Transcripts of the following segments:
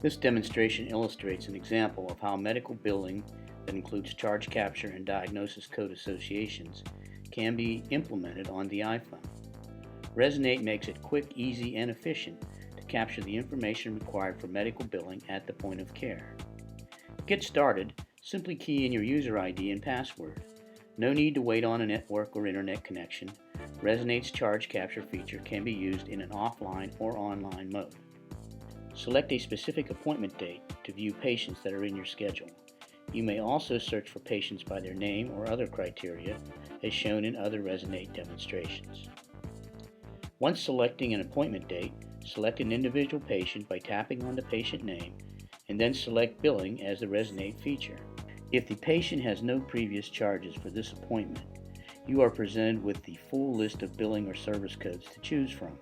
This demonstration illustrates an example of how medical billing that includes charge capture and diagnosis code associations can be implemented on the iPhone. Resonate makes it quick, easy, and efficient to capture the information required for medical billing at the point of care. To get started, simply key in your user ID and password. No need to wait on a network or internet connection. Resonate's charge capture feature can be used in an offline or online mode. Select a specific appointment date to view patients that are in your schedule. You may also search for patients by their name or other criteria as shown in other Resonate demonstrations. Once selecting an appointment date, select an individual patient by tapping on the patient name and then select Billing as the Resonate feature. If the patient has no previous charges for this appointment, you are presented with the full list of billing or service codes to choose from.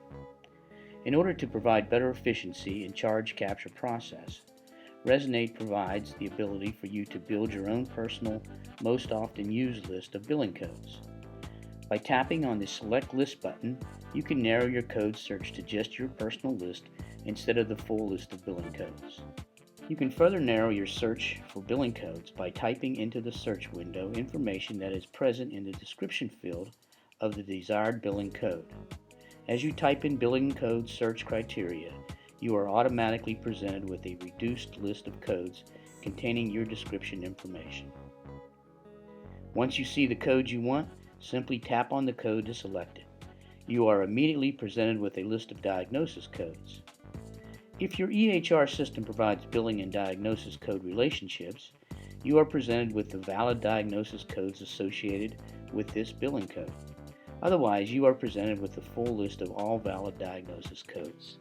In order to provide better efficiency in charge capture process, Resonate provides the ability for you to build your own personal, most often used list of billing codes. By tapping on the Select List button, you can narrow your code search to just your personal list instead of the full list of billing codes. You can further narrow your search for billing codes by typing into the search window information that is present in the description field of the desired billing code. As you type in billing code search criteria, you are automatically presented with a reduced list of codes containing your description information. Once you see the code you want, simply tap on the code to select it. You are immediately presented with a list of diagnosis codes. If your EHR system provides billing and diagnosis code relationships, you are presented with the valid diagnosis codes associated with this billing code. Otherwise, you are presented with the full list of all valid diagnosis codes.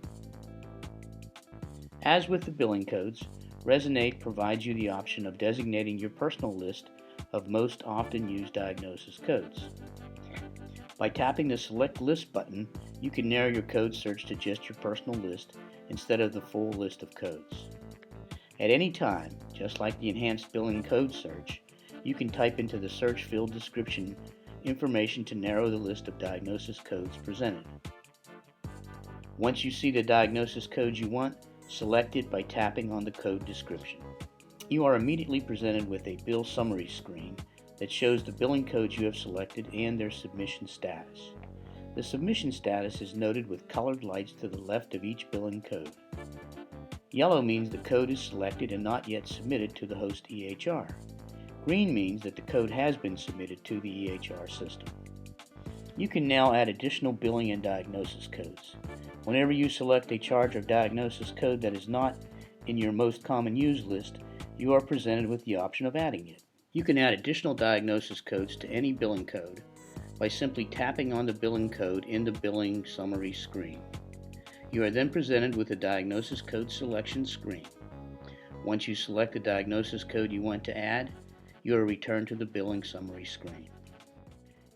As with the billing codes, Resonate provides you the option of designating your personal list of most often used diagnosis codes. By tapping the Select List button, you can narrow your code search to just your personal list instead of the full list of codes. At any time, just like the enhanced billing code search, you can type into the search field description information to narrow the list of diagnosis codes presented. Once you see the diagnosis code you want, select it by tapping on the code description. You are immediately presented with a bill summary screen that shows the billing codes you have selected and their submission status. The submission status is noted with colored lights to the left of each billing code. Yellow means the code is selected and not yet submitted to the host EHR. Green means that the code has been submitted to the EHR system. You can now add additional billing and diagnosis codes. Whenever you select a charge or diagnosis code that is not in your most common used list, you are presented with the option of adding it. You can add additional diagnosis codes to any billing code by simply tapping on the billing code in the billing summary screen. You are then presented with a diagnosis code selection screen. Once you select the diagnosis code you want to add, you are returned to the billing summary screen.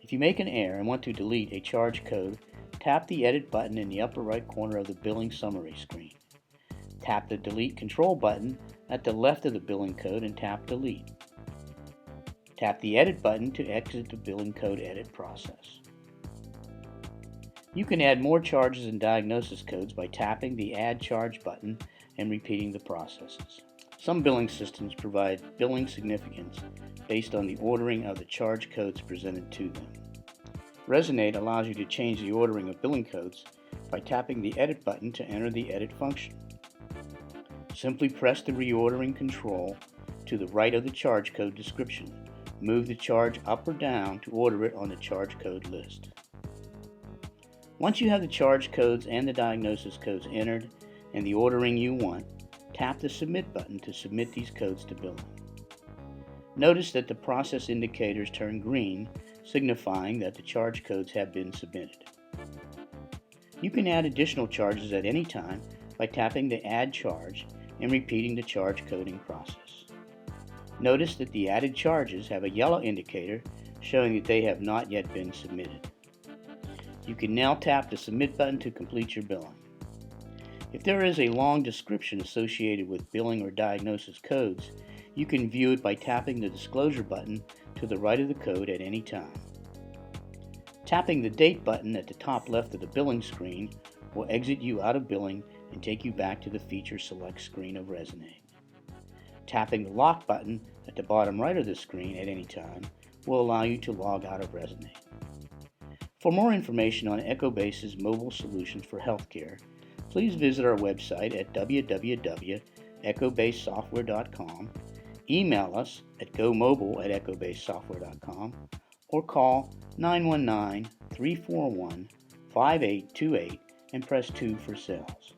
If you make an error and want to delete a charge code, tap the Edit button in the upper right corner of the billing summary screen. Tap the Delete Control button at the left of the billing code and tap Delete. Tap the Edit button to exit the billing code edit process. You can add more charges and diagnosis codes by tapping the Add Charge button and repeating the processes. Some billing systems provide billing significance based on the ordering of the charge codes presented to them. Resonate allows you to change the ordering of billing codes by tapping the Edit button to enter the edit function. Simply press the reordering control to the right of the charge code description. Move the charge up or down to order it on the charge code list. Once you have the charge codes and the diagnosis codes entered and the ordering you want, tap the Submit button to submit these codes to billing. Notice that the process indicators turn green, signifying that the charge codes have been submitted. You can add additional charges at any time by tapping the Add Charge and repeating the charge coding process. Notice that the added charges have a yellow indicator showing that they have not yet been submitted. You can now tap the Submit button to complete your billing. If there is a long description associated with billing or diagnosis codes, you can view it by tapping the Disclosure button to the right of the code at any time. Tapping the Date button at the top left of the billing screen will exit you out of billing and take you back to the Feature Select screen of Resonate. Tapping the lock button at the bottom right of the screen at any time will allow you to log out of Resonate. For more information on Echobase's mobile solutions for healthcare, please visit our website at www.echobasesoftware.com, email us at gomobile@echobasesoftware.com, or call 919-341-5828 and press 2 for sales.